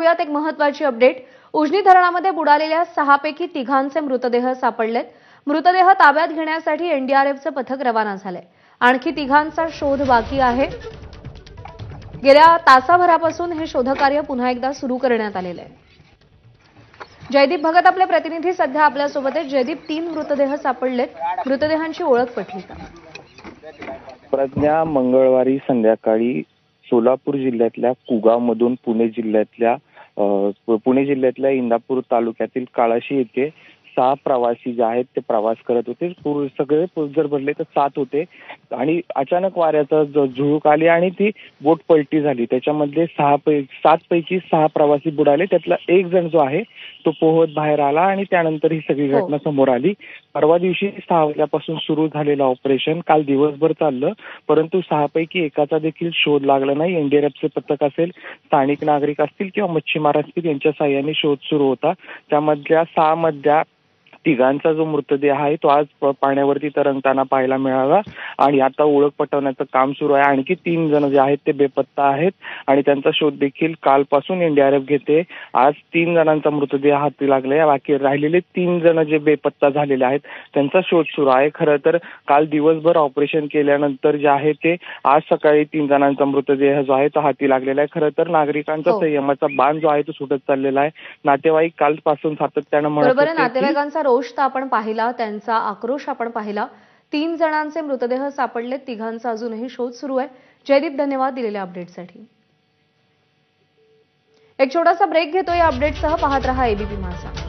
पाहूयात एक महत्त्वाची अपडेट। उजनी धरणामध्ये बुडालेल्या 6 पैकी 3 मृतदेह सापडलेत। मृतदेह ताब्यात घेण्यासाठी एनडीआरएफचं पथक रवाना झालंय। आणखी 3 शोध बाकी आहे। गेल्या तासाभरापासून हे शोधकार्य पुन्हा एकदा सुरू करण्यात आलेलं आहे। जयदीप भगत आपले प्रतिनिधी सध्या आपल्या सोबत आहेत। जयदीप, 3 मृतदेह सापडलेत, मृतदेहांची ओळख पटली का? प्रज्ञा मंगळवारी संध्याकाळी सोलापूर जिल्ह्यातल्या कुगावमधून पुणे जिल्ह्यातल्या इंदापूर तालुक्यातील काळाशी येथे 6 प्रवासी जे आहेत ते प्रवास करत होते। सगळे जर भरले तर 7 होते आणि अचानक वाऱ्याचा झुळूक आली आणि ती बोट पलटी झाली। त्याच्यामध्ये 7 पैकी 6 प्रवासी बुडाले। त्यातला एक जण जो आहे तो पोहत बाहेर आला आणि त्यानंतर ही सगळी घटना समोर आली। परवा दिवशी 6 वाजल्यापासून सुरू झालेलं ऑपरेशन काल दिवसभर चाललं, परंतु 6 पैकी एकाचा देखील शोध लागला नाही। एनडीआरएफचे पथक असेल, स्थानिक नागरिक असतील किंवा मच्छीमार असतील यांच्या साहाय्याने शोध सुरू होता। त्यामधल्या 6 मधल्या 3 जो मृतदेह आहे तो आज पाण्यावरती तरंगताना पाहायला मिळाला आणि आता ओळख पटवण्याचं काम सुरू आहे। आणखी 3 जण जे आहेत ते बेपत्ता आहेत आणि त्यांचा शोध देखील कालपासून एनडीआरएफ घेते। आज 3 जणांचा मृतदेह हाती लागलाय। बाकी राहिलेले 3 जण जे बेपत्ता झालेले आहेत त्यांचा शोध सुरू आहे। खरं तर काल दिवसभर ऑपरेशन केल्यानंतर जे आहे ते आज सकाळी 3 जणांचा मृतदेह जो आहे तो हाती लागलेला आहे। खरं तर नागरिकांचा संयमाचा बाण जो आहे तो सुटत चाललेला आहे। नातेवाईक कालपासून सातत्यानं म्हणत होते नातेवाईकांचा रोष आपण पाहिला, त्यांचा आक्रोश आपण पाहिला। 3 जणांचे मृतदेह सापडले, 3 अजूनही शोध सुरू आहे। जयदीप, धन्यवाद दिलेल्या अपडेटसाठी। एक छोटासा ब्रेक घेतो। या अपडेटसह पाहत रहा एबीपी माझा।